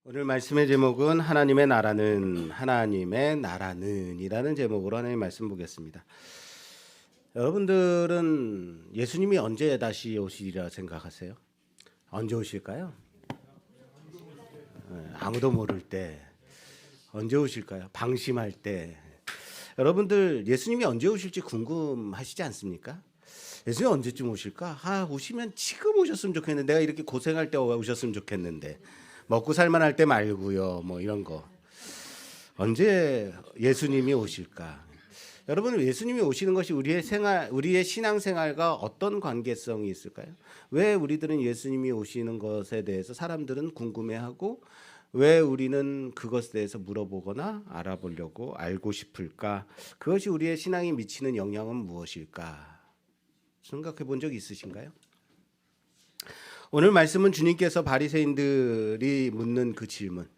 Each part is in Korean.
오늘 말씀의 제목은 하나님의 나라는이라는 제목으로 하나님 말씀 보겠습니다. 여러분들은 예수님이 언제 다시 오시리라 생각하세요? 언제 오실까요? 아무도 모를 때. 언제 오실까요? 방심할 때. 여러분들 예수님이 언제 오실지 궁금하시지 않습니까? 예수님 언제쯤 오실까? 오시면 지금 오셨으면 좋겠는데, 내가 이렇게 고생할 때 오셨으면 좋겠는데, 먹고 살만할 때 말고요. 뭐 이런 거. 언제 예수님이 오실까? 여러분, 예수님이 오시는 것이 우리의 신앙생활과 어떤 관계성이 있을까요? 왜 우리들은 예수님이 오시는 것에 대해서 사람들은 궁금해하고, 왜 우리는 그것에 대해서 물어보거나 알아보려고 알고 싶을까? 그것이 우리의 신앙에 미치는 영향은 무엇일까? 생각해 본 적 있으신가요? 오늘 말씀은 주님께서 바리새인들이 묻는 그 질문,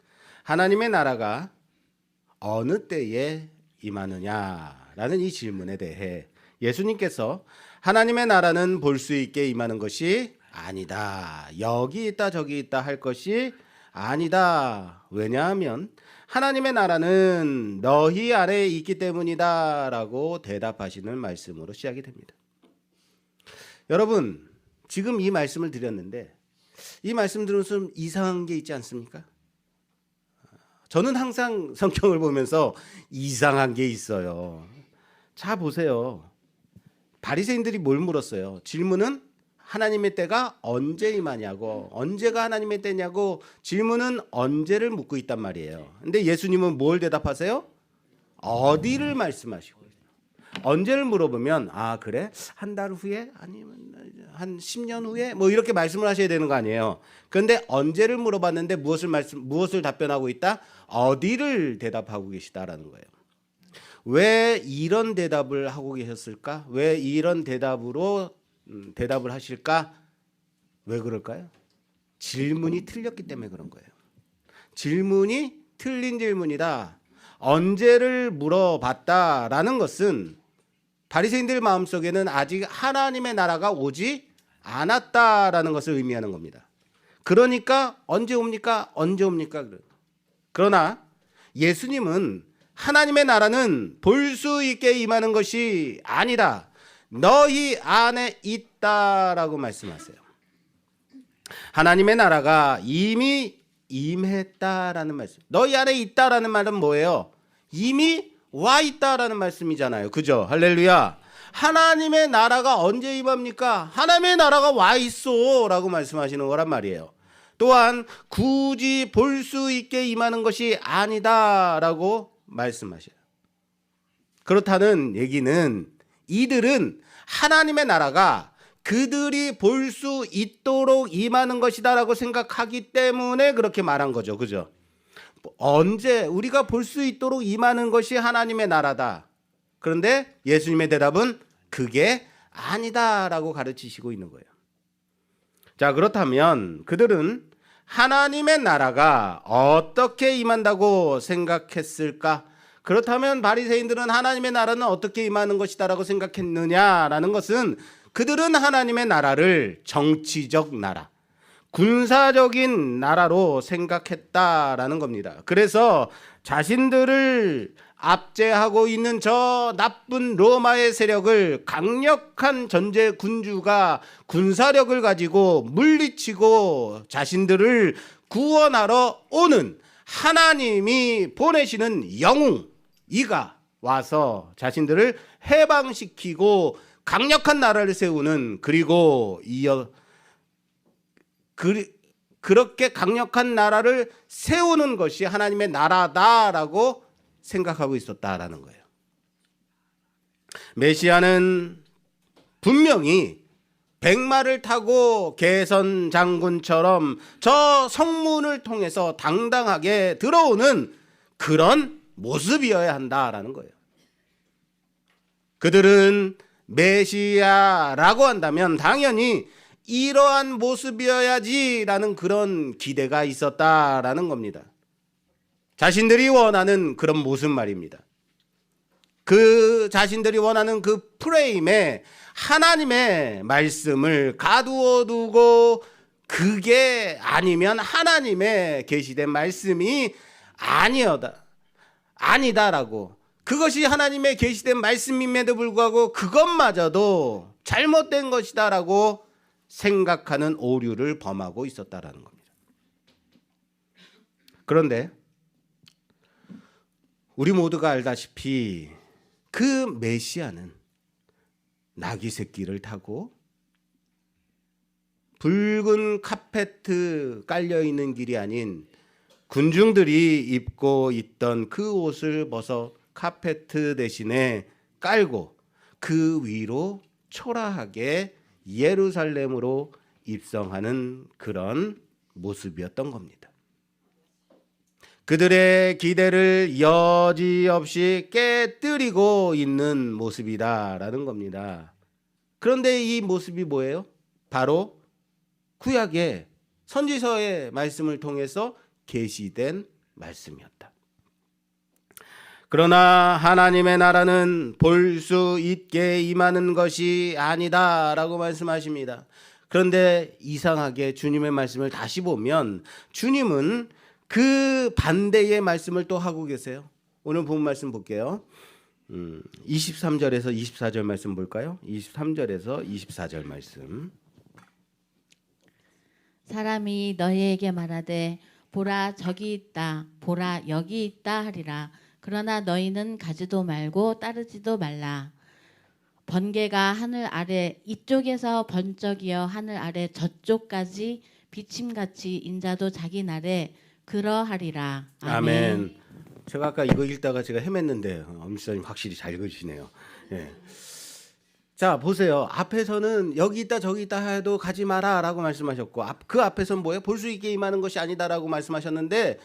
하나님의 나라가 어느 때에 임하느냐라는 이 질문에 대해 예수님께서 하나님의 나라는 볼 수 있게 임하는 것이 아니다, 여기 있다 저기 있다 할 것이 아니다. 왜냐하면 하나님의 나라는 너희 아래에 있기 때문이다 라고 대답하시는 말씀으로 시작이 됩니다. 여러분, 지금 이 말씀을 드렸는데 이 말씀 들으면 좀 이상한 게 있지 않습니까? 저는 항상 성경을 보면서 이상한 게 있어요. 자, 보세요. 바리새인들이 뭘 물었어요? 질문은 하나님의 때가 언제 임하냐고, 언제가 하나님의 때냐고 질문은 언제를 묻고 있단 말이에요. 근데 예수님은 뭘 대답하세요? 어디를 말씀하시고, 언제를 물어보면 그래? 한 달 후에? 아니면 한 10년 후에? 뭐 이렇게 말씀을 하셔야 되는 거 아니에요. 그런데 언제를 물어봤는데 무엇을 답변하고 있다? 어디를 대답하고 계시다라는 거예요. 왜 이런 대답을 하고 계셨을까? 왜 이런 대답으로 대답을 하실까? 왜 그럴까요? 질문이 틀렸기 때문에 그런 거예요. 질문이 틀린 질문이다. 언제를 물어봤다라는 것은 바리새인들 마음속에는 아직 하나님의 나라가 오지 않았다라는 것을 의미하는 겁니다. 그러니까 언제 옵니까? 언제 옵니까? 그러나 예수님은 하나님의 나라는 볼 수 있게 임하는 것이 아니다, 너희 안에 있다라고 말씀하세요. 하나님의 나라가 이미 임했다라는 말씀. 너희 안에 있다라는 말은 뭐예요? 이미 와 있다라는 말씀이잖아요. 그죠? 할렐루야. 하나님의 나라가 언제 임합니까? 하나님의 나라가 와 있어 라고 말씀하시는 거란 말이에요. 또한 굳이 볼 수 있게 임하는 것이 아니다 라고 말씀하셔요. 그렇다는 얘기는 이들은 하나님의 나라가 그들이 볼 수 있도록 임하는 것이다 라고 생각하기 때문에 그렇게 말한 거죠. 그죠? 언제 우리가 볼 수 있도록 임하는 것이 하나님의 나라다. 그런데 예수님의 대답은 그게 아니다라고 가르치시고 있는 거예요. 자, 그렇다면 그들은 하나님의 나라가 어떻게 임한다고 생각했을까? 그렇다면 바리새인들은 하나님의 나라는 어떻게 임하는 것이다라고 생각했느냐라는 것은 그들은 하나님의 나라를 정치적 나라, 군사적인 나라로 생각했다라는 겁니다. 그래서 자신들을 압제하고 있는 저 나쁜 로마의 세력을 강력한 전제 군주가 군사력을 가지고 물리치고 자신들을 구원하러 오는 하나님이 보내시는 영웅, 이가 와서 자신들을 해방시키고 강력한 나라를 세우는, 그리고 그렇게 강력한 나라를 세우는 것이 하나님의 나라다라고 생각하고 있었다라는 거예요. 메시아는 분명히 백마를 타고 개선 장군처럼 저 성문을 통해서 당당하게 들어오는 그런 모습이어야 한다라는 거예요. 그들은 메시아라고 한다면 당연히 이러한 모습이어야지라는 그런 기대가 있었다라는 겁니다. 자신들이 원하는 그런 모습 말입니다. 그 자신들이 원하는 그 프레임에 하나님의 말씀을 가두어 두고 그게 아니면 하나님의 계시된 말씀이 아니다라고, 그것이 하나님의 계시된 말씀임에도 불구하고 그것마저도 잘못된 것이다라고 생각하는 오류를 범하고 있었다라는 겁니다. 그런데 우리 모두가 알다시피 그 메시아는 나귀 새끼를 타고 붉은 카페트 깔려있는 길이 아닌 군중들이 입고 있던 그 옷을 벗어 카페트 대신에 깔고 그 위로 초라하게 예루살렘으로 입성하는 그런 모습이었던 겁니다. 그들의 기대를 여지없이 깨뜨리고 있는 모습이다라는 겁니다. 그런데 이 모습이 뭐예요? 바로 구약의 선지서의 말씀을 통해서 계시된 말씀이었다. 그러나 하나님의 나라는 볼 수 있게 임하는 것이 아니다라고 말씀하십니다. 그런데 이상하게 주님의 말씀을 다시 보면 주님은 그 반대의 말씀을 또 하고 계세요. 오늘 본 말씀 볼게요. 23절에서 24절 말씀 볼까요? 23절에서 24절 말씀. 사람이 너희에게 말하되 보라 저기 있다, 보라 여기 있다 하리라. 그러나 너희는 가지도 말고 따르지도 말라. 번개가 하늘 아래 이쪽에서 번쩍이어 하늘 아래 저쪽까지 비침같이 인자도 자기 날에 그러하리라. 아멘. 제가 아까 이거 읽다가 제가 헤맸는데 엄지사님 확실히 잘 읽으시네요. 예. 자 보세요. 앞에서는 여기 있다 저기 있다 해도 가지 마라 라고 말씀하셨고, 그 앞에서는 뭐예요? 볼 수 있게 임하는 것이 아니다라고 말씀하셨는데,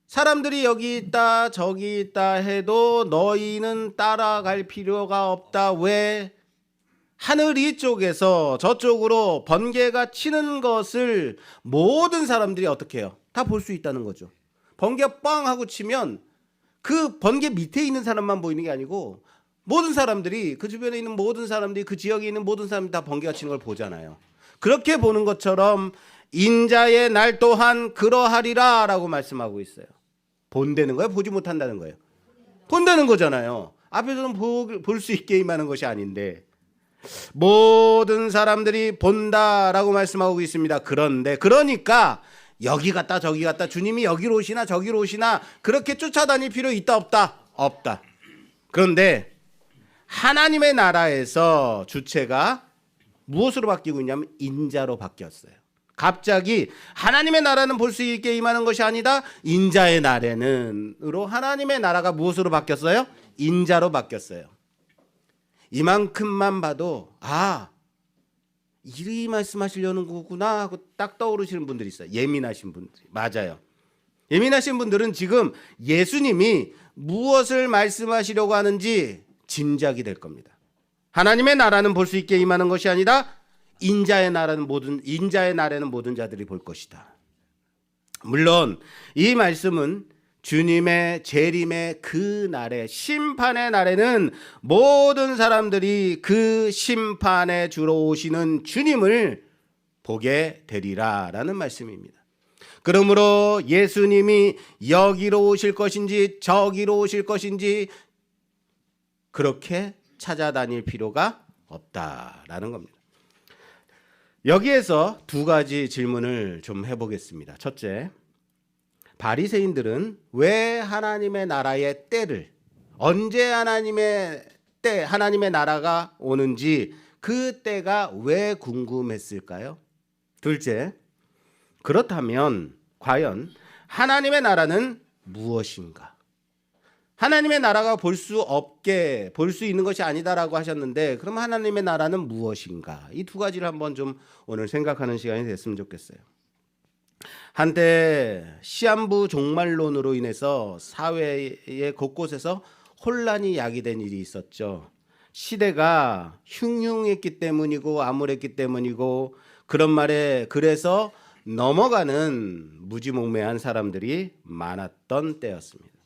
사람들이 여기 있다 저기 있다 해도 너희는 따라갈 필요가 없다. 왜? 하늘 이쪽에서 저쪽으로 번개가 치는 것을 모든 사람들이 어떻게 해요? 다 볼 수 있다는 거죠. 번개 빵 하고 치면 그 번개 밑에 있는 사람만 보이는 게 아니고 모든 사람들이, 그 주변에 있는 모든 사람들이, 그 지역에 있는 모든 사람들이 다 번개가 치는 걸 보잖아요. 그렇게 보는 것처럼 인자의 날 또한 그러하리라 라고 말씀하고 있어요. 본다는 거예요? 보지 못한다는 거예요? 본다는 거잖아요. 앞에서는 볼 수 있게 임하는 것이 아닌데 모든 사람들이 본다라고 말씀하고 있습니다. 그런데 그러니까 여기 갔다 저기 갔다 주님이 여기로 오시나 저기로 오시나 그렇게 쫓아다닐 필요 있다 없다? 없다. 그런데 하나님의 나라에서 주체가 무엇으로 바뀌고 있냐면 인자로 바뀌었어요. 갑자기 하나님의 나라는 볼 수 있게 임하는 것이 아니다. 인자의 나라는으로 하나님의 나라가 무엇으로 바뀌었어요? 인자로 바뀌었어요. 이만큼만 봐도 이리 말씀하시려는 거구나 하고 딱 떠오르시는 분들이 있어요. 예민하신 분들이. 맞아요. 예민하신 분들은 지금 예수님이 무엇을 말씀하시려고 하는지 짐작이 될 겁니다. 하나님의 나라는 볼 수 있게 임하는 것이 아니다. 인자의 나라는 모든 자들이 볼 것이다. 물론 이 말씀은 주님의 재림의 그 날에, 심판의 날에는 모든 사람들이 그 심판에 주로 오시는 주님을 보게 되리라라는 말씀입니다. 그러므로 예수님이 여기로 오실 것인지 저기로 오실 것인지 그렇게 찾아다닐 필요가 없다라는 겁니다. 여기에서 두 가지 질문을 좀 해보겠습니다. 첫째, 바리새인들은 왜 하나님의 나라의 때를, 언제 하나님의 나라가 오는지 그 때가 왜 궁금했을까요? 둘째, 그렇다면 과연 하나님의 나라는 무엇인가? 하나님의 나라가 볼 수 있는 것이 아니다라고 하셨는데, 그럼 하나님의 나라는 무엇인가? 이 두 가지를 한번 좀 오늘 생각하는 시간이 됐으면 좋겠어요. 한때 시한부 종말론으로 인해서 사회의 곳곳에서 혼란이 야기된 일이 있었죠. 시대가 흉흉했기 때문이고 암울했기 때문이고, 그런 말에 그래서 넘어가는 무지몽매한 사람들이 많았던 때였습니다.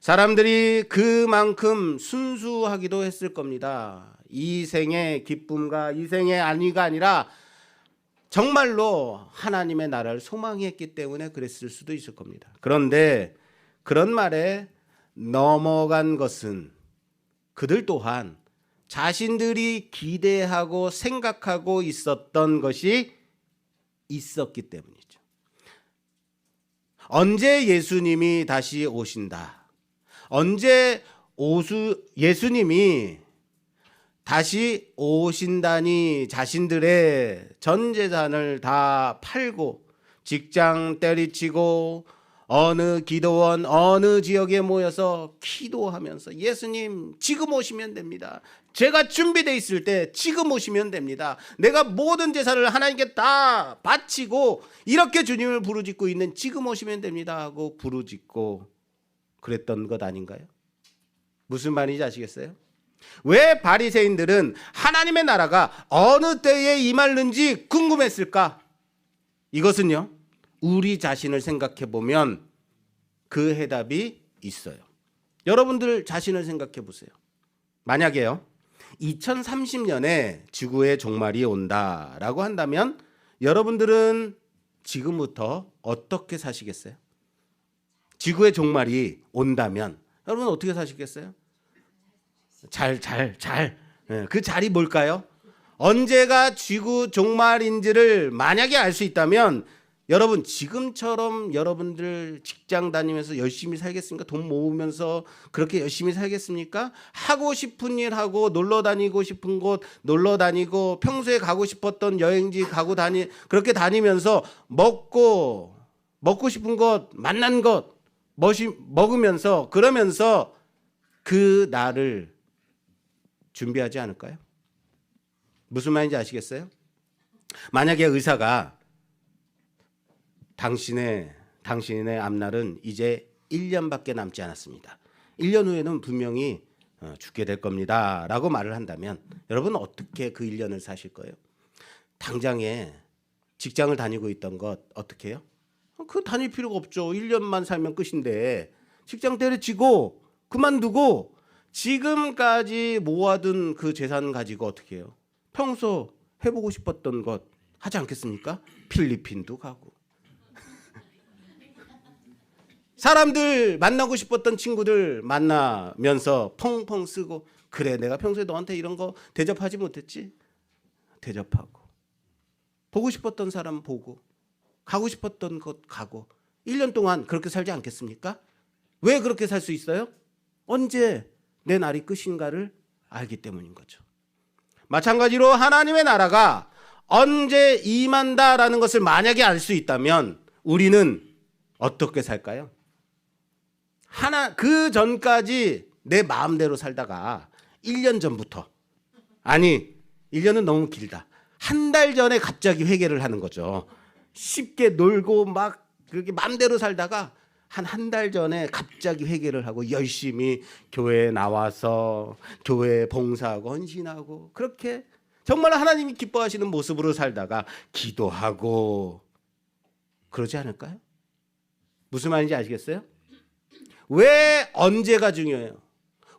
사람들이 그만큼 순수하기도 했을 겁니다. 이 생의 기쁨과 이 생의 안위가 아니라 정말로 하나님의 나라를 소망했기 때문에 그랬을 수도 있을 겁니다. 그런데 그런 말에 넘어간 것은 그들 또한 자신들이 기대하고 생각하고 있었던 것이 있었기 때문이죠. 언제 예수님이 다시 오신다. 언제 예수님이 다시 오신다니 자신들의 전 재산을 다 팔고 직장 때리치고 어느 기도원 어느 지역에 모여서 기도하면서 예수님 지금 오시면 됩니다. 제가 준비되어 있을 때 지금 오시면 됩니다. 내가 모든 재산을 하나님께 다 바치고 이렇게 주님을 부르짖고 있는 지금 오시면 됩니다 하고 부르짖고 그랬던 것 아닌가요? 무슨 말인지 아시겠어요? 왜 바리새인들은 하나님의 나라가 어느 때에 임할는지 궁금했을까? 이것은요, 우리 자신을 생각해 보면 그 해답이 있어요. 여러분들 자신을 생각해 보세요. 만약에요, 2030년에 지구의 종말이 온다라고 한다면 여러분들은 지금부터 어떻게 사시겠어요? 지구의 종말이 온다면 여러분 어떻게 사시겠어요? 잘. 그 잘이 뭘까요? 언제가 지구 종말인지를 만약에 알 수 있다면 여러분 지금처럼 여러분들 직장 다니면서 열심히 살겠습니까? 돈 모으면서 그렇게 열심히 살겠습니까? 하고 싶은 일 하고 놀러 다니고 싶은 곳 놀러 다니고 평소에 가고 싶었던 여행지 그렇게 다니면서 먹고 싶은 것 만난 것 먹으면서 그러면서 그 날을 준비하지 않을까요? 무슨 말인지 아시겠어요? 만약에 의사가 당신의 앞날은 이제 1년밖에 남지 않았습니다. 1년 후에는 분명히 죽게 될 겁니다 라고 말을 한다면 여러분 어떻게 그 1년을 사실 거예요? 당장에 직장을 다니고 있던 것 어떻게 해요? 그 다닐 필요가 없죠. 1년만 살면 끝인데 직장 때려치고 그만두고 지금까지 모아둔 그 재산 가지고 어떻게 해요? 평소 해보고 싶었던 것 하지 않겠습니까? 필리핀도 가고 사람들 만나고 싶었던 친구들 만나면서 펑펑 쓰고 그래 내가 평소에 너한테 이런 거 대접하지 못했지? 대접하고 보고 싶었던 사람 보고 가고 싶었던 곳 가고 1년 동안 그렇게 살지 않겠습니까? 왜 그렇게 살 수 있어요? 언제 내 날이 끝인가를 알기 때문인 거죠. 마찬가지로 하나님의 나라가 언제 임한다라는 것을 만약에 알 수 있다면 우리는 어떻게 살까요? 그 전까지 내 마음대로 살다가 1년 전부터 아니 1년은 너무 길다. 한 달 전에 갑자기 회개를 하는 거죠. 쉽게 놀고 막 그렇게 마음대로 살다가 한 달 전에 갑자기 회개를 하고 열심히 교회에 나와서 교회에 봉사하고 헌신하고 그렇게 정말 하나님이 기뻐하시는 모습으로 살다가 기도하고 그러지 않을까요? 무슨 말인지 아시겠어요? 왜 언제가 중요해요?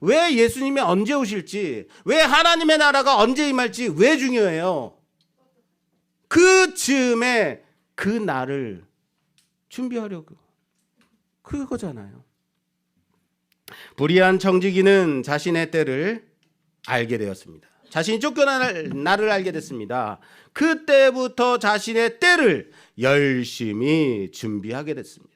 왜 예수님이 언제 오실지, 왜 하나님의 나라가 언제 임할지 왜 중요해요? 그 즈음에 그 날을 준비하려고 그거잖아요. 불의한 청지기는 자신의 때를 알게 되었습니다. 자신이 쫓겨날 날을 알게 됐습니다. 그때부터 자신의 때를 열심히 준비하게 됐습니다.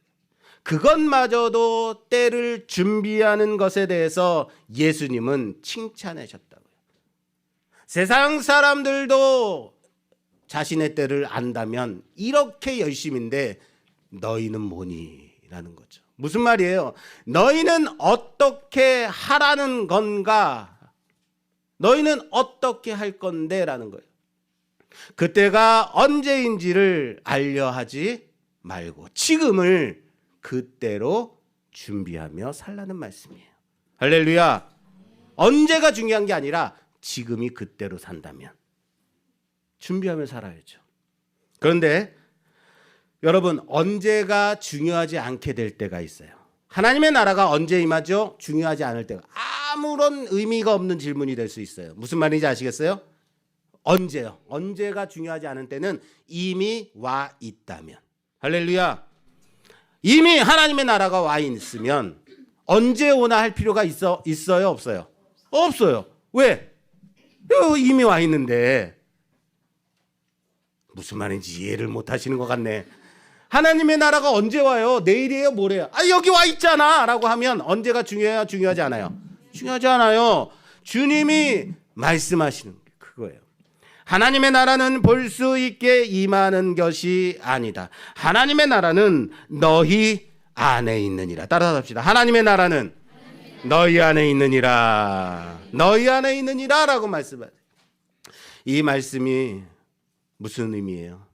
그것마저도 때를 준비하는 것에 대해서 예수님은 칭찬하셨다고요. 세상 사람들도 자신의 때를 안다면 이렇게 열심인데 너희는 뭐니? 라는 거죠. 무슨 말이에요? 너희는 어떻게 하라는 건가? 너희는 어떻게 할 건데? 라는 거예요. 그때가 언제인지를 알려 하지 말고 지금을 그때로 준비하며 살라는 말씀이에요. 할렐루야. 언제가 중요한 게 아니라 지금이 그때로 산다면 준비하며 살아야죠. 그런데 여러분 언제가 중요하지 않게 될 때가 있어요. 하나님의 나라가 언제 임하죠? 중요하지 않을 때가 아무런 의미가 없는 질문이 될 수 있어요. 무슨 말인지 아시겠어요? 언제요? 언제가 중요하지 않은 때는 이미 와 있다면. 할렐루야. 이미 하나님의 나라가 와 있으면 언제 오나 할 필요가 있어요? 없어요? 없어요. 왜? 이미 와 있는데. 무슨 말인지 이해를 못 하시는 것 같네. 하나님의 나라가 언제 와요? 내일이에요? 모레요? 여기 와 있잖아 라고 하면 언제가 중요해요? 중요하지 않아요? 중요하지 않아요. 주님이 말씀하시는 게 그거예요. 하나님의 나라는 볼 수 있게 임하는 것이 아니다. 하나님의 나라는 너희 안에 있느니라. 따라서 합시다. 하나님의 나라는 너희 안에 있느니라. 너희 안에 있느니라 라고 말씀하세요. 이 말씀이 무슨 의미예요?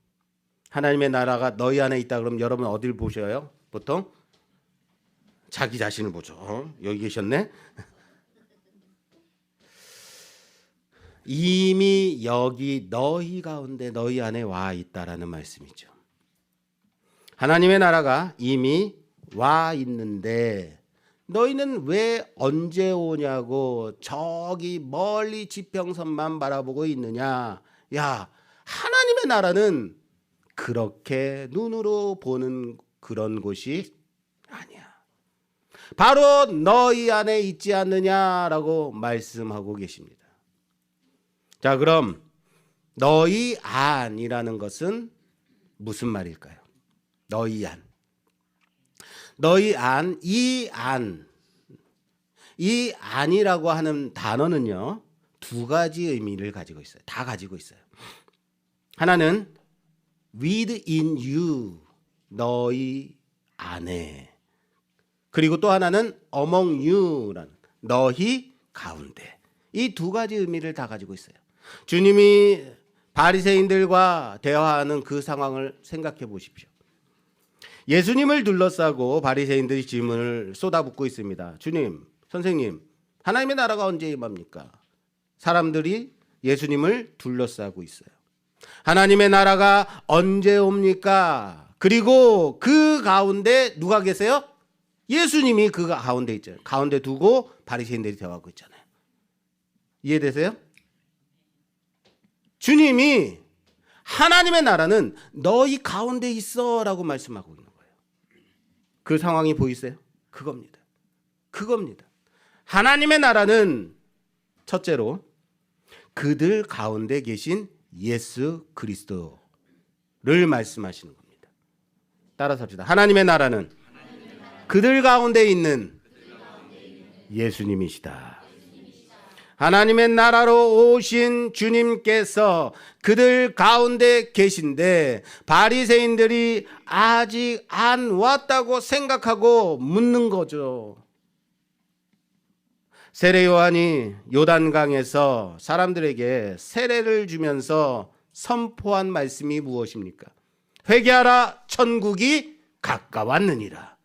하나님의 나라가 너희 안에 있다 그러면 여러분 어딜 보셔요? 보통 자기 자신을 보죠. 여기 계셨네. 이미 여기 너희 가운데 너희 안에 와 있다라는 말씀이죠. 하나님의 나라가 이미 와 있는데 너희는 왜 언제 오냐고 저기 멀리 지평선만 바라보고 있느냐. 야, 하나님의 나라는 그렇게 눈으로 보는 그런 곳이 아니야. 바로 너희 안에 있지 않느냐라고 말씀하고 계십니다. 자, 그럼 너희 안이라는 것은 무슨 말일까요? 너희 안. 너희 안, 이 안이라고 하는 단어는요, 두 가지 의미를 가지고 있어요. 다 가지고 있어요. 하나는 within you, 너희 안에. 그리고 또 하나는 among you라는 너희 가운데. 이 두 가지 의미를 다 가지고 있어요. 주님이 바리새인들과 대화하는 그 상황을 생각해 보십시오. 예수님을 둘러싸고 바리새인들이 질문을 쏟아붓고 있습니다. 주님, 선생님, 하나님의 나라가 언제 임합니까? 사람들이 예수님을 둘러싸고 있어요. 하나님의 나라가 언제 옵니까? 그리고 그 가운데 누가 계세요? 예수님이 그 가운데 있잖아요. 가운데 두고 바리새인들이 대화하고 있잖아요. 이해되세요? 주님이 하나님의 나라는 너희 가운데 있어라고 말씀하고 있는 거예요. 그 상황이 보이세요? 그겁니다. 그겁니다. 하나님의 나라는 첫째로 그들 가운데 계신 예수 그리스도를 말씀하시는 겁니다. 따라서 합시다. 하나님의 나라는 그들 가운데 있는 예수님이시다. 하나님의 나라로 오신 주님께서 그들 가운데 계신데 바리새인들이 아직 안 왔다고 생각하고 묻는 거죠. 세례 요한이 요단강에서 사람들에게 세례를 주면서 선포한 말씀이 무엇입니까? 회개하라, 천국이 가까웠느니라.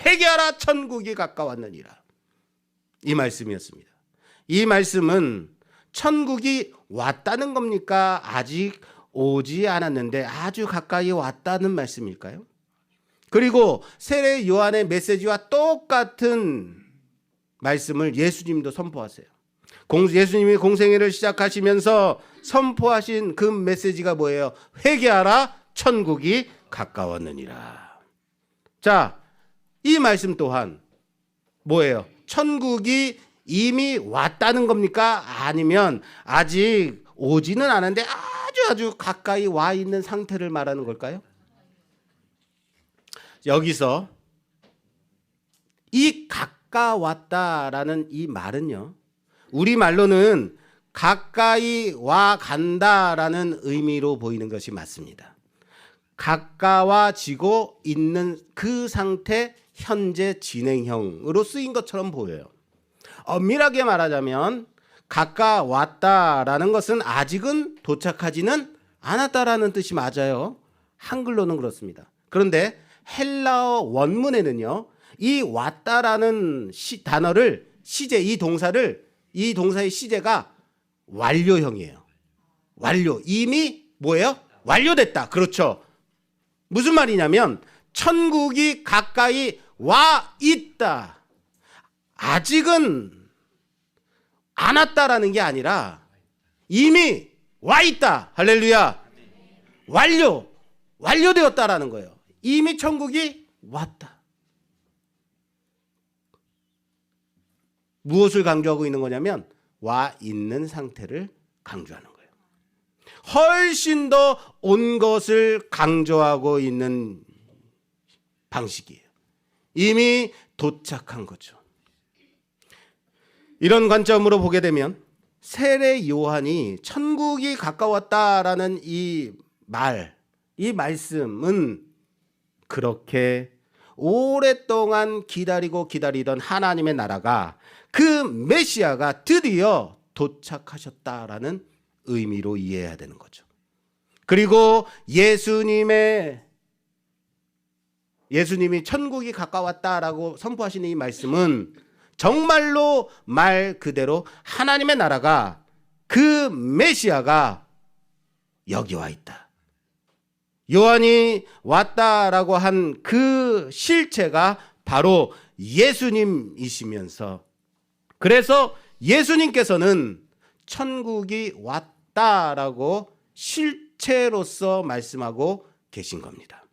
회개하라, 천국이 가까웠느니라. 이 말씀이었습니다. 이 말씀은 천국이 왔다는 겁니까? 아직 오지 않았는데 아주 가까이 왔다는 말씀일까요? 그리고 세례 요한의 메시지와 똑같은 말씀을 예수님도 선포하세요. 예수님이 공생애를 시작하시면서 선포하신 그 메시지가 뭐예요? 회개하라, 천국이 가까웠느니라. 자, 이 말씀 또한 뭐예요? 천국이 이미 왔다는 겁니까? 아니면 아직 오지는 않았는데 아주 가까이 와 있는 상태를 말하는 걸까요? 여기서 이 가까웠다라는 이 말은요, 우리말로는 가까이 와 간다라는 의미로 보이는 것이 맞습니다. 가까워지고 있는 그 상태, 현재 진행형으로 쓰인 것처럼 보여요. 엄밀하게 말하자면 가까웠다라는 것은 아직은 도착하지는 않았다라는 뜻이 맞아요. 한글로는 그렇습니다. 그런데 헬라어 원문에는요, 이 왔다라는 단어를 시제, 이 동사의 시제가 완료형이에요. 완료. 이미 뭐예요? 완료됐다. 그렇죠. 무슨 말이냐면 천국이 가까이 와 있다. 아직은 안 왔다라는 게 아니라 이미 와 있다. 할렐루야. 완료되었다라는 거예요. 이미 천국이 왔다. 무엇을 강조하고 있는 거냐면 와 있는 상태를 강조하는 거예요. 훨씬 더 온 것을 강조하고 있는 방식이에요. 이미 도착한 거죠. 이런 관점으로 보게 되면 세례 요한이 천국이 가까웠다라는 이 말씀은 그렇게 오랫동안 기다리던 하나님의 나라가 그 메시아가 드디어 도착하셨다라는 의미로 이해해야 되는 거죠. 그리고 예수님이 천국이 가까웠다라고 선포하시는 이 말씀은 정말로 말 그대로 하나님의 나라가 그 메시아가 여기 와 있다. 요한이 왔다라고 한 그 실체가 바로 예수님이시면서 그래서 예수님께서는 천국이 왔다라고 실체로서 말씀하고 계신 겁니다.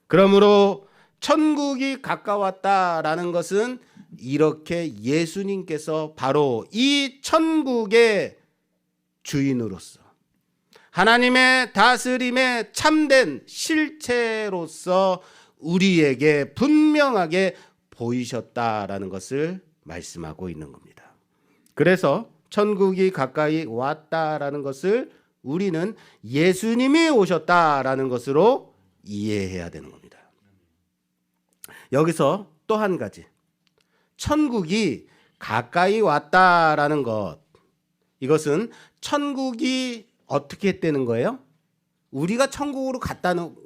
그러므로 천국이 가까웠다라는 것은 이렇게 예수님께서 바로 이 천국의 주인으로서 하나님의 다스림에 참된 실체로서 우리에게 분명하게 보이셨다라는 것을 말씀하고 있는 겁니다. 그래서 천국이 가까이 왔다라는 것을 우리는 예수님이 오셨다라는 것으로 이해해야 되는 겁니다. 여기서 또 한 가지, 천국이 가까이 왔다라는 것, 이것은 천국이 어떻게 했다는 거예요? 우리가 천국으로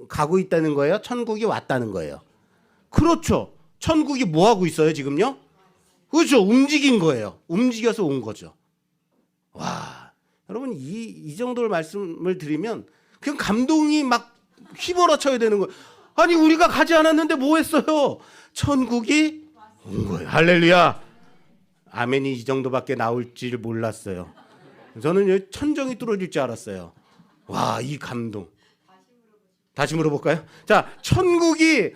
가고 있다는 거예요? 천국이 왔다는 거예요? 그렇죠. 천국이 뭐 하고 있어요 지금요? 그렇죠. 움직인 거예요. 움직여서 온 거죠. 와, 여러분 이 정도의 말씀을 드리면 그냥 감동이 막 휘몰아쳐야 되는 거예요. 아니 우리가 가지 않았는데 뭐 했어요? 천국이 온 거예요. 할렐루야. 아멘이 이 정도밖에 나올 줄 몰랐어요. 저는 천정이 뚫어질 줄 알았어요. 와, 이 감동. 다시 물어볼까요? 자, 천국이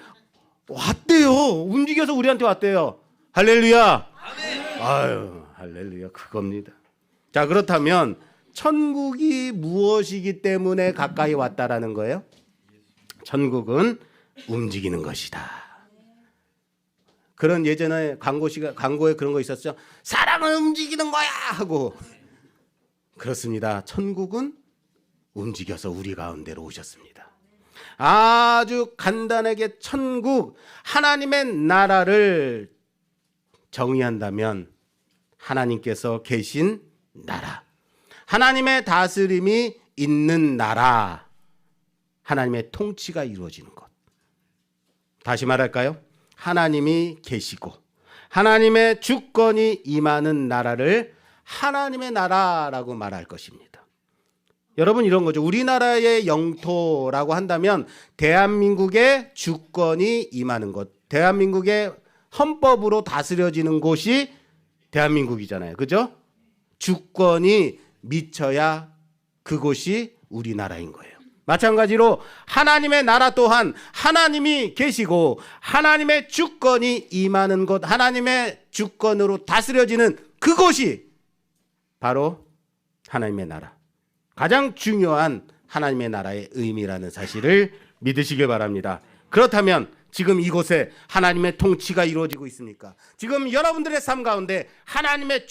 왔대요. 움직여서 우리한테 왔대요. 할렐루야. 아유, 할렐루야. 그겁니다. 자, 그렇다면 천국이 무엇이기 때문에 가까이 왔다라는 거예요? 천국은 움직이는 것이다. 그런 예전에 광고에 그런 거 있었죠. 사랑은 움직이는 거야 하고. 그렇습니다. 천국은 움직여서 우리 가운데로 오셨습니다. 아주 간단하게 천국, 하나님의 나라를 정의한다면 하나님께서 계신 나라, 하나님의 다스림이 있는 나라, 하나님의 통치가 이루어지는 것. 다시 말할까요? 하나님이 계시고 하나님의 주권이 임하는 나라를 하나님의 나라라고 말할 것입니다. 여러분 이런 거죠. 우리나라의 영토라고 한다면 대한민국의 주권이 임하는 것, 대한민국의 헌법으로 다스려지는 곳이 대한민국이잖아요. 그죠? 주권이 미쳐야 그곳이 우리나라인 거예요. 마찬가지로 하나님의 나라 또한 하나님이 계시고 하나님의 주권이 임하는 곳, 하나님의 주권으로 다스려지는 그곳이 바로 하나님의 나라. 가장 중요한 하나님의 나라의 의미라는 사실을 믿으시길 바랍니다. 그렇다면 지금 이곳에 하나님의 통치가 이루어지고 있습니까? 지금 여러분들의 삶 가운데 하나님의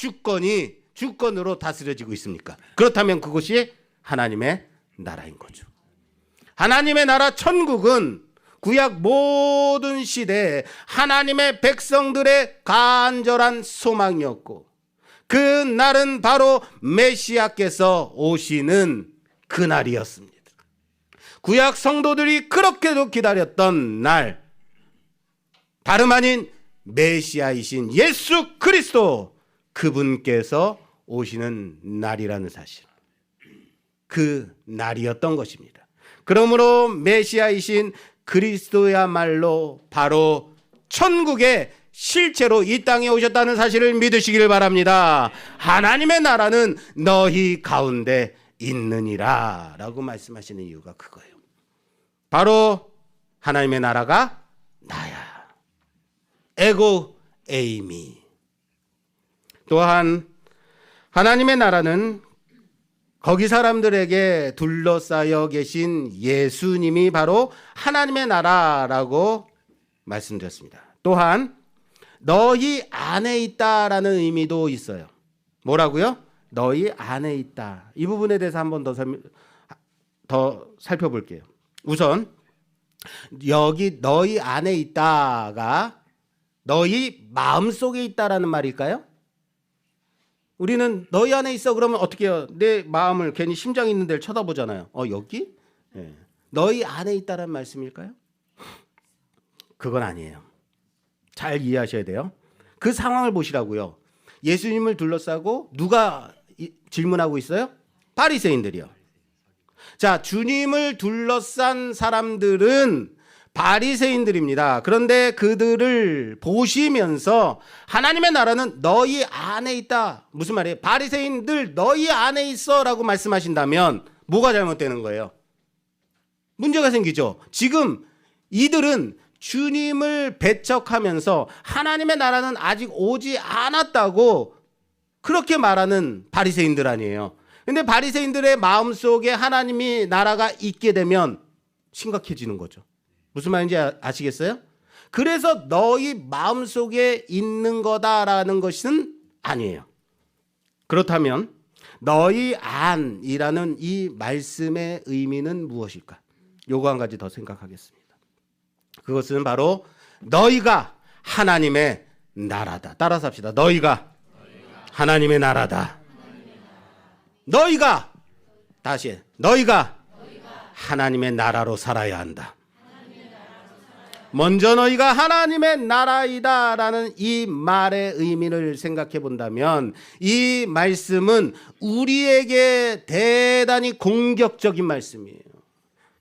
주권으로 다스려지고 있습니까? 그렇다면 그곳이 하나님의 나라인 거죠. 하나님의 나라 천국은 구약 모든 시대에 하나님의 백성들의 간절한 소망이었고 그 날은 바로 메시아께서 오시는 그날이었습니다. 구약 성도들이 그렇게도 기다렸던 날, 다름 아닌 메시아이신 예수 그리스도, 그분께서 오시는 날이라는 사실, 그 날이었던 것입니다. 그러므로 메시아이신 그리스도야말로 바로 천국의 실제로 이 땅에 오셨다는 사실을 믿으시길 바랍니다. 하나님의 나라는 너희 가운데 있느니라 라고 말씀하시는 이유가 그거예요. 바로 하나님의 나라가 나야. 에고 에이미. 또한 하나님의 나라는 거기 사람들에게 둘러싸여 계신 예수님이 바로 하나님의 나라라고 말씀드렸습니다. 또한 너희 안에 있다라는 의미도 있어요. 뭐라고요? 너희 안에 있다. 이 부분에 대해서 한 번 더 살펴볼게요. 우선 여기 너희 안에 있다가 너희 마음속에 있다라는 말일까요? 우리는 너희 안에 있어 그러면 어떻게 해요? 내 마음을 괜히 심장 있는 데를 쳐다보잖아요. 여기? 네. 너희 안에 있다라는 말씀일까요? 그건 아니에요. 잘 이해하셔야 돼요. 그 상황을 보시라고요. 예수님을 둘러싸고 누가 질문하고 있어요? 바리새인들이요. 자, 주님을 둘러싼 사람들은 바리새인들입니다. 그런데 그들을 보시면서 하나님의 나라는 너희 안에 있다. 무슨 말이에요? 바리새인들 너희 안에 있어라고 말씀하신다면 뭐가 잘못되는 거예요? 문제가 생기죠. 지금 이들은 주님을 배척하면서 하나님의 나라는 아직 오지 않았다고 그렇게 말하는 바리새인들 아니에요. 근데 바리새인들의 마음속에 하나님이 나라가 있게 되면 심각해지는 거죠. 무슨 말인지 아시겠어요? 그래서 너희 마음속에 있는 거다라는 것은 아니에요. 그렇다면 너희 안이라는 이 말씀의 의미는 무엇일까? 요거 한 가지 더 생각하겠습니다. 그것은 바로 너희가 하나님의 나라다. 따라서 합시다. 너희가 하나님의 나라다. 너희가 다시 너희가 하나님의 나라로 살아야 한다. 먼저 너희가 하나님의 나라이다라는 이 말의 의미를 생각해 본다면 이 말씀은 우리에게 대단히 공격적인 말씀이에요.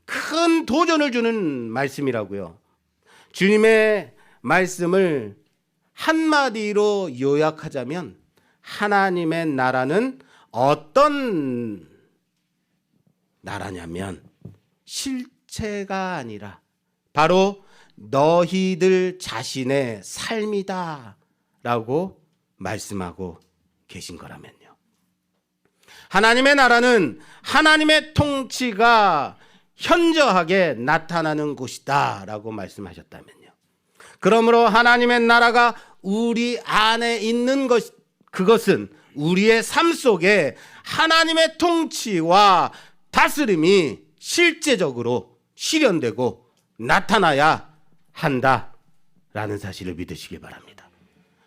큰 도전을 주는 말씀이라고요. 주님의 말씀을 한마디로 요약하자면 하나님의 나라는 어떤 나라냐면 실체가 아니라 바로 너희들 자신의 삶이다 라고 말씀하고 계신 거라면요. 하나님의 나라는 하나님의 통치가 현저하게 나타나는 곳이다 라고 말씀하셨다면요. 그러므로 하나님의 나라가 우리 안에 있는 그것은 우리의 삶 속에 하나님의 통치와 다스림이 실제적으로 실현되고 나타나야 한다라는 사실을 믿으시기 바랍니다.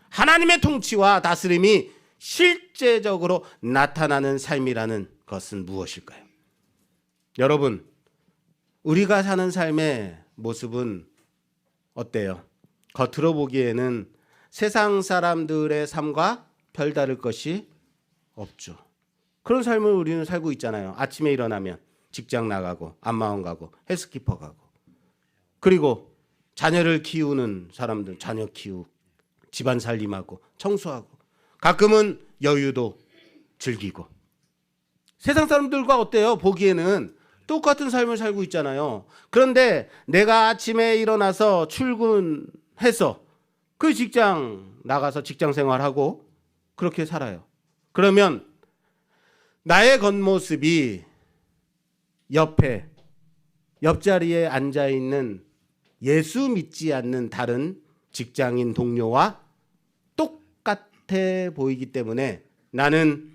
하나님의 통치와 다스림이 실제적으로 나타나는 삶이라는 것은 무엇일까요? 여러분, 우리가 사는 삶의 모습은 어때요? 겉으로 보기에는 세상 사람들의 삶과 별다를 것이 없죠. 그런 삶을 우리는 살고 있잖아요. 아침에 일어나면 직장 나가고 안마원 가고 헬스키퍼 가고 그리고 자녀를 키우는 사람들 자녀 키우고 집안 살림하고 청소하고 가끔은 여유도 즐기고 세상 사람들과 어때요? 보기에는 똑같은 삶을 살고 있잖아요. 그런데 내가 아침에 일어나서 출근해서 그 직장 나가서 직장 생활하고 그렇게 살아요. 그러면 나의 겉모습이 옆자리에 앉아있는 예수 믿지 않는 다른 직장인 동료와 똑같아 보이기 때문에 나는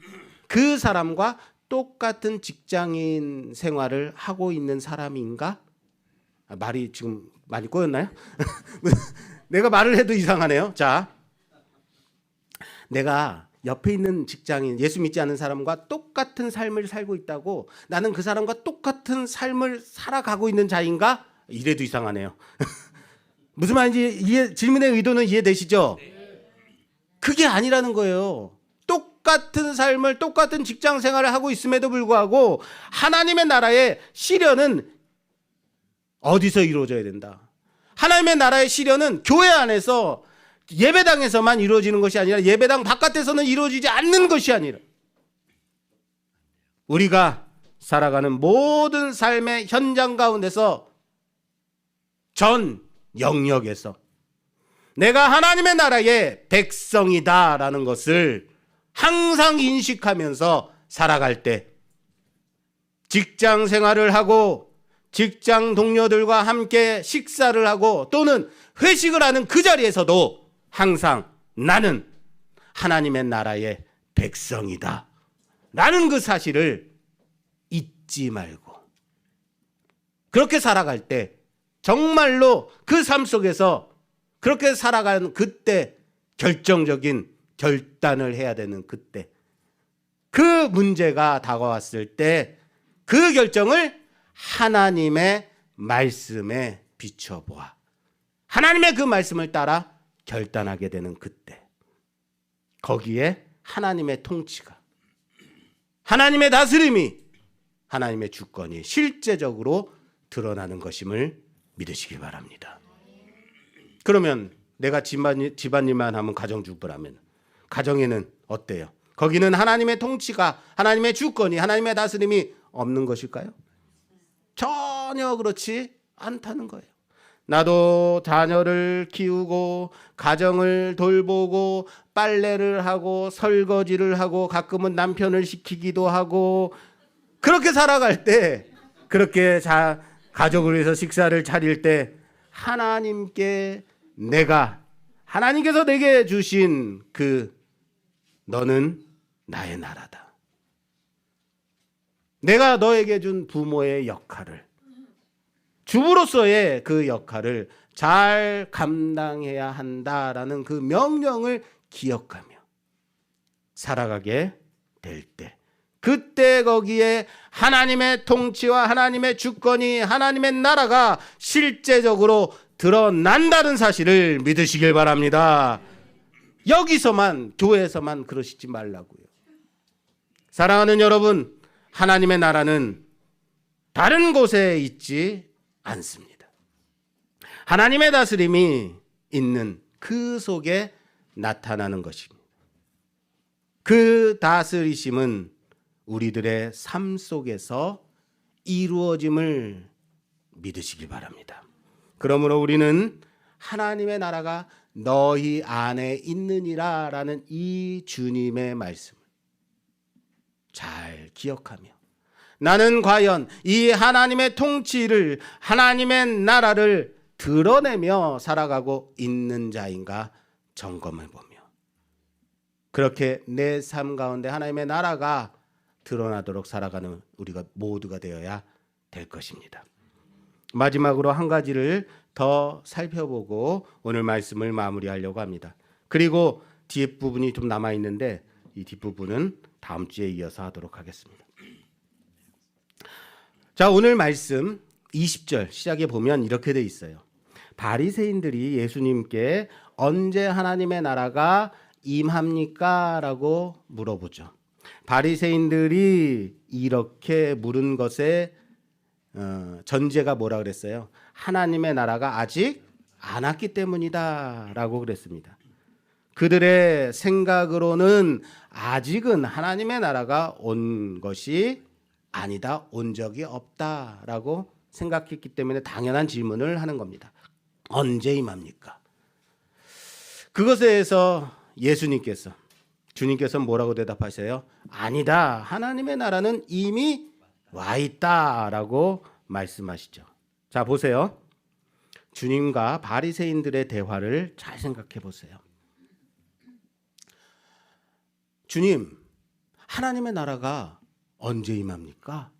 그 사람과 똑같은 직장인 생활을 하고 있는 사람인가? 말이 지금 많이 꼬였나요? 내가 말을 해도 이상하네요. 자, 내가 옆에 있는 직장인, 예수 믿지 않는 사람과 똑같은 삶을 살고 있다고 나는 그 사람과 똑같은 삶을 살아가고 있는 자인가? 이래도 이상하네요. 무슨 말인지 질문의 의도는 이해되시죠? 그게 아니라는 거예요. 똑같은 삶을 똑같은 직장 생활을 하고 있음에도 불구하고 하나님의 나라의 실현은 어디서 이루어져야 된다. 하나님의 나라의 실현은 교회 안에서 예배당에서만 이루어지는 것이 아니라 예배당 바깥에서는 이루어지지 않는 것이 아니라 우리가 살아가는 모든 삶의 현장 가운데서 전 영역에서 내가 하나님의 나라의 백성이다라는 것을 항상 인식하면서 살아갈 때 직장 생활을 하고 직장 동료들과 함께 식사를 하고 또는 회식을 하는 그 자리에서도 항상 나는 하나님의 나라의 백성이다 라는 그 사실을 잊지 말고 그렇게 살아갈 때 정말로 그 삶 속에서 그렇게 살아가는 그때 결정적인 결단을 해야 되는 그때 그 문제가 다가왔을 때 그 결정을 하나님의 말씀에 비춰보아 하나님의 그 말씀을 따라 결단하게 되는 그때 거기에 하나님의 통치가 하나님의 다스림이 하나님의 주권이 실제적으로 드러나는 것임을 믿으시기 바랍니다. 그러면 내가 집안일만 하면 가정주부라면 가정에는 어때요? 거기는 하나님의 통치가 하나님의 주권이 하나님의 다스림이 없는 것일까요? 전혀 그렇지 않다는 거예요. 나도 자녀를 키우고 가정을 돌보고 빨래를 하고 설거지를 하고 가끔은 남편을 시키기도 하고 그렇게 살아갈 때 그렇게 가족을 위해서 식사를 차릴 때 하나님께서 내게 주신 그 너는 나의 나라다. 내가 너에게 준 부모의 역할을 주부로서의 그 역할을 잘 감당해야 한다라는 그 명령을 기억하며 살아가게 될 때 그때 거기에 하나님의 통치와 하나님의 주권이 하나님의 나라가 실제적으로 드러난다는 사실을 믿으시길 바랍니다. 여기서만 교회에서만 그러시지 말라고요. 사랑하는 여러분, 하나님의 나라는 다른 곳에 있지 않습니다. 하나님의 다스림이 있는 그 속에 나타나는 것입니다. 그 다스리심은 우리들의 삶 속에서 이루어짐을 믿으시길 바랍니다. 그러므로 우리는 하나님의 나라가 너희 안에 있느니라 라는 이 주님의 말씀을 잘 기억하며 나는 과연 이 하나님의 통치를 하나님의 나라를 드러내며 살아가고 있는 자인가 점검해 보며 그렇게 내 삶 가운데 하나님의 나라가 드러나도록 살아가는 우리가 모두가 되어야 될 것입니다. 마지막으로 한 가지를 더 살펴보고 오늘 말씀을 마무리하려고 합니다. 그리고 뒷부분이 좀 남아 있는데 이 뒷부분은 다음 주에 이어서 하도록 하겠습니다. 자, 오늘 말씀 20절 시작에 보면 이렇게 돼 있어요. 바리새인들이 예수님께 언제 하나님의 나라가 임합니까? 라고 물어보죠. 바리새인들이 이렇게 물은 것에 전제가 뭐라 그랬어요? 하나님의 나라가 아직 안 왔기 때문이다 라고 그랬습니다. 그들의 생각으로는 아직은 하나님의 나라가 온 것이 아니다, 온 적이 없다라고 생각했기 때문에 당연한 질문을 하는 겁니다. 언제 임합니까? 그것에 대해서 주님께서 뭐라고 대답하세요? 아니다, 하나님의 나라는 이미 와 있다라고 말씀하시죠. 자, 보세요. 주님과 바리새인들의 대화를 잘 생각해 보세요. 주님, 하나님의 나라가 언제 임합니까?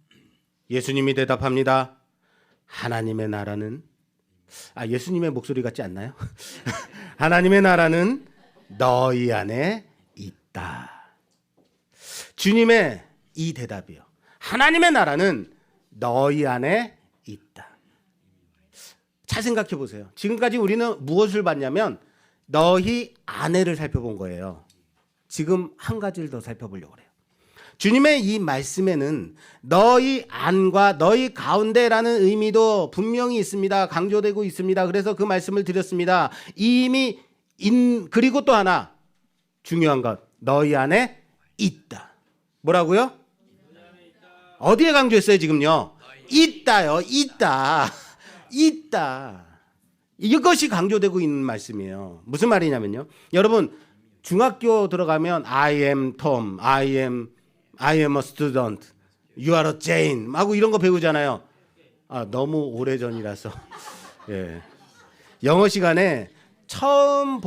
예수님이 대답합니다. 하나님의 나라는 예수님의 목소리 같지 않나요? 하나님의 나라는 너희 안에 있다. 주님의 이 대답이요. 하나님의 나라는 너희 안에 있다. 잘 생각해 보세요. 지금까지 우리는 무엇을 봤냐면 너희 안에를 살펴본 거예요. 지금 한 가지를 더 살펴보려고 해요. 주님의 이 말씀에는 너희 안과 너희 가운데라는 의미도 분명히 있습니다. 강조되고 있습니다. 그래서 그 말씀을 드렸습니다. 그리고 또 하나 중요한 것, 너희 안에 있다. 뭐라고요? 어디에 강조했어요 지금요? 있다요. 있다. 있다. 이것이 강조되고 있는 말씀이에요. 무슨 말이냐면요. 여러분 중학교 들어가면 I am Tom, I am a student, you are a Jane 하고 이런 거 배우잖아요. 너무 오래전이라서. 예. 영어 시간에 처음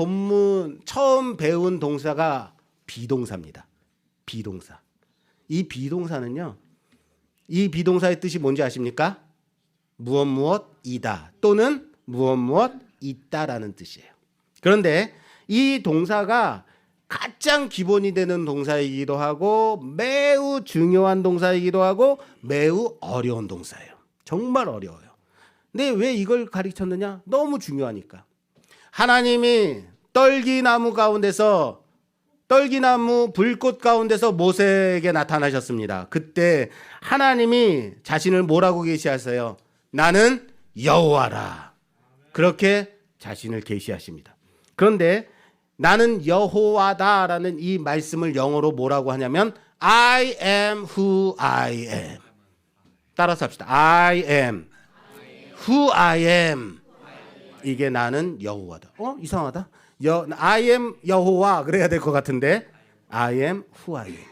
배운 동사가 비동사입니다. 비동사. 이 비동사는요. 이 비동사의 뜻이 뭔지 아십니까? 무엇이다 또는 무엇 있다라는 뜻이에요. 그런데 이 동사가 가장 기본이 되는 동사이기도 하고 매우 중요한 동사이기도 하고 매우 어려운 동사예요. 정말 어려워요. 근데 왜 이걸 가르쳤느냐? 너무 중요하니까. 하나님이 떨기나무 불꽃 가운데서 모세에게 나타나셨습니다. 그때 하나님이 자신을 뭐라고 계시하세요? 나는 여호와라. 그렇게 자신을 계시하십니다. 그런데 나는 여호와다라는 이 말씀을 영어로 뭐라고 하냐면 I am who I am. 따라서 합시다. I am who I am. 이게 나는 여호와다. 이상하다. I am 여호와 그래야 될 것 같은데 I am who I am.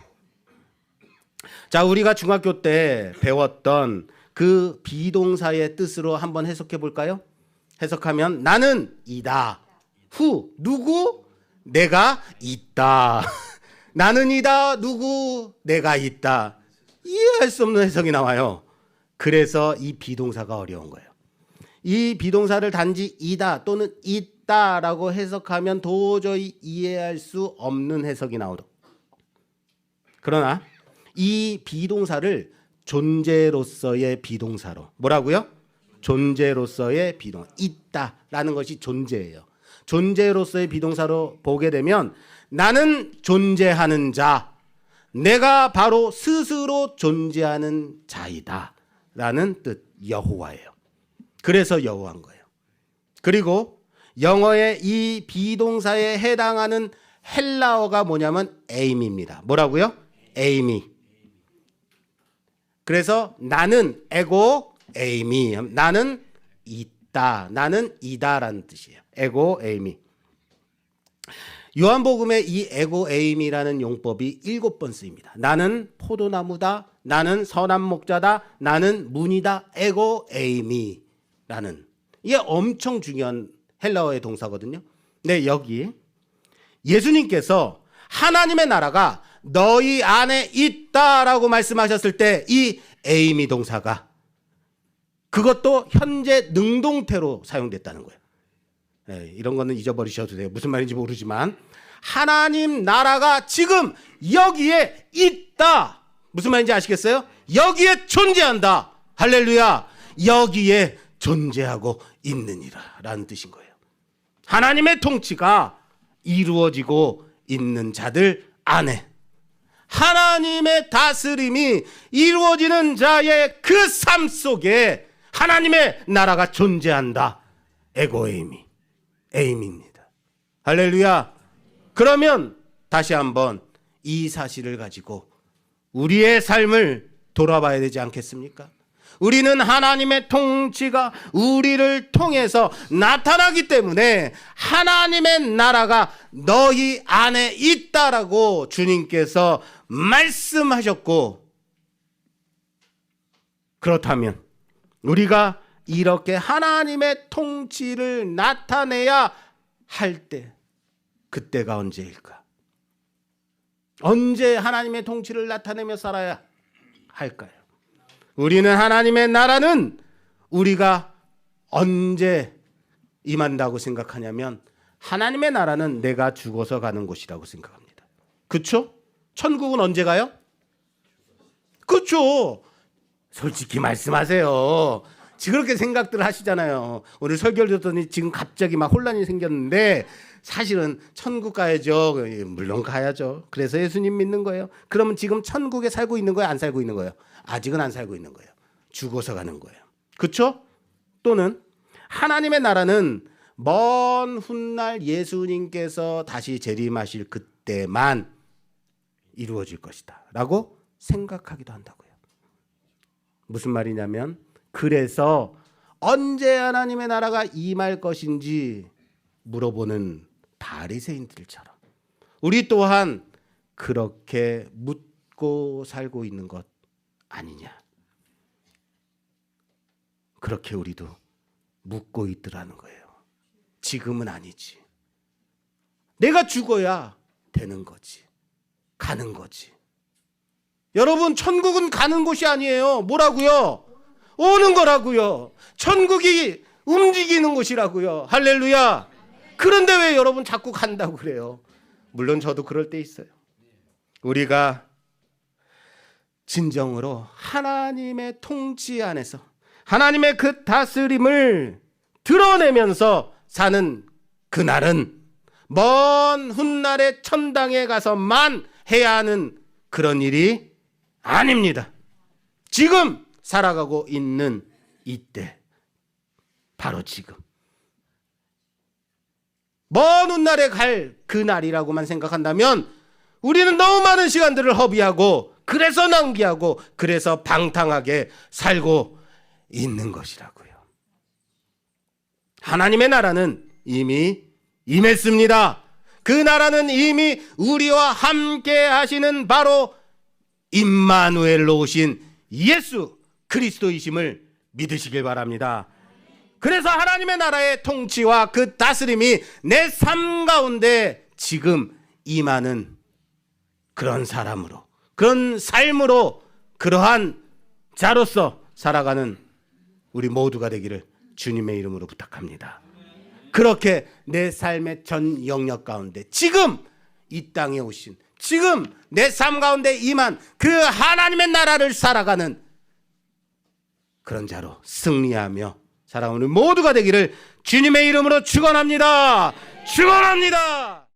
자, 우리가 중학교 때 배웠던 그 비동사의 뜻으로 한번 해석해 볼까요? 해석하면 나는 이다. who 누구? 내가 있다. 나는 이다. 누구? 내가 있다. 이해할 수 없는 해석이 나와요. 그래서 이 비동사가 어려운 거예요. 이 비동사를 단지 이다 또는 있다라고 해석하면 도저히 이해할 수 없는 해석이 나오죠. 그러나 이 비동사를 존재로서의 비동사로 뭐라고요? 존재로서의 비동사. 있다라는 것이 존재예요. 존재로서의 비동사로 보게 되면 나는 존재하는 자, 내가 바로 스스로 존재하는 자이다 라는 뜻, 여호와예요. 그래서 여호와인 거예요. 그리고 영어의 이 비동사에 해당하는 헬라어가 뭐냐면 aim입니다. 뭐라고요? aim이. 그래서 나는 에고 에이미, 나는 있다, 나는 이다라는 뜻이에요. 에고 에이미. 요한복음에 이 에고 에이미라는 용법이 7번 쓰입니다. 나는 포도나무다, 나는 선한 목자다, 나는 문이다. 에고 에이미라는 이게 엄청 중요한 헬라어의 동사거든요. 근데 여기 예수님께서 하나님의 나라가 너희 안에 있다라고 말씀하셨을 때 이 에이미 동사가 그것도 현재 능동태로 사용됐다는 거예요. 이런 거는 잊어버리셔도 돼요. 무슨 말인지 모르지만 하나님 나라가 지금 여기에 있다. 무슨 말인지 아시겠어요? 여기에 존재한다. 할렐루야. 여기에 존재하고 있느니라 라는 뜻인 거예요. 하나님의 통치가 이루어지고 있는 자들 안에 하나님의 다스림이 이루어지는 자의 그 삶 속에 하나님의 나라가 존재한다. 에고에이미, 에임입니다. 할렐루야. 그러면 다시 한번 이 사실을 가지고 우리의 삶을 돌아봐야 되지 않겠습니까? 우리는 하나님의 통치가 우리를 통해서 나타나기 때문에 하나님의 나라가 너희 안에 있다라고 주님께서 말씀하셨고, 그렇다면 우리가 이렇게 하나님의 통치를 나타내야 할 때, 그때가 언제일까? 언제 하나님의 통치를 나타내며 살아야 할까요? 우리는 하나님의 나라는 우리가 언제 임한다고 생각하냐면 하나님의 나라는 내가 죽어서 가는 곳이라고 생각합니다. 그렇죠? 천국은 언제 가요? 그렇죠. 솔직히 말씀하세요. 지금 그렇게 생각들 하시잖아요. 오늘 설교를 듣더니 지금 갑자기 막 혼란이 생겼는데 사실은 천국 가야죠. 물론 가야죠. 그래서 예수님 믿는 거예요. 그러면 지금 천국에 살고 있는 거예요? 안 살고 있는 거예요? 아직은 안 살고 있는 거예요. 죽어서 가는 거예요. 그렇죠? 또는 하나님의 나라는 먼 훗날 예수님께서 다시 재림하실 그때만 이루어질 것이다 라고 생각하기도 한다고요. 무슨 말이냐면 그래서 언제 하나님의 나라가 임할 것인지 물어보는 바리새인들처럼 우리 또한 그렇게 묻고 살고 있는 것 아니냐. 그렇게 우리도 묻고 있더라는 거예요. 지금은 아니지. 내가 죽어야 되는 거지. 가는 거지. 여러분, 천국은 가는 곳이 아니에요. 뭐라고요? 오는 거라고요. 천국이 움직이는 곳이라고요. 할렐루야. 그런데 왜 여러분 자꾸 간다고 그래요? 물론 저도 그럴 때 있어요. 우리가 진정으로 하나님의 통치 안에서 하나님의 그 다스림을 드러내면서 사는 그날은 먼 훗날의 천당에 가서만 해야 하는 그런 일이 아닙니다. 지금 살아가고 있는 이때, 바로 지금 먼 훗날에 갈 그날이라고만 생각한다면 우리는 너무 많은 시간들을 허비하고 그래서 낭비하고 그래서 방탕하게 살고 있는 것이라고요. 하나님의 나라는 이미 임했습니다. 그 나라는 이미 우리와 함께 하시는 바로 임마누엘로 오신 예수 그리스도이심을 믿으시길 바랍니다. 그래서 하나님의 나라의 통치와 그 다스림이 내 삶 가운데 지금 임하는 그런 사람으로, 그런 삶으로, 그러한 자로서 살아가는 우리 모두가 되기를 주님의 이름으로 부탁합니다. 그렇게 내 삶의 전 영역 가운데 지금 이 땅에 오신, 지금 내 삶 가운데 임한 그 하나님의 나라를 살아가는 그런 자로 승리하며 살아오는 모두가 되기를 주님의 이름으로 축원합니다. 축원합니다.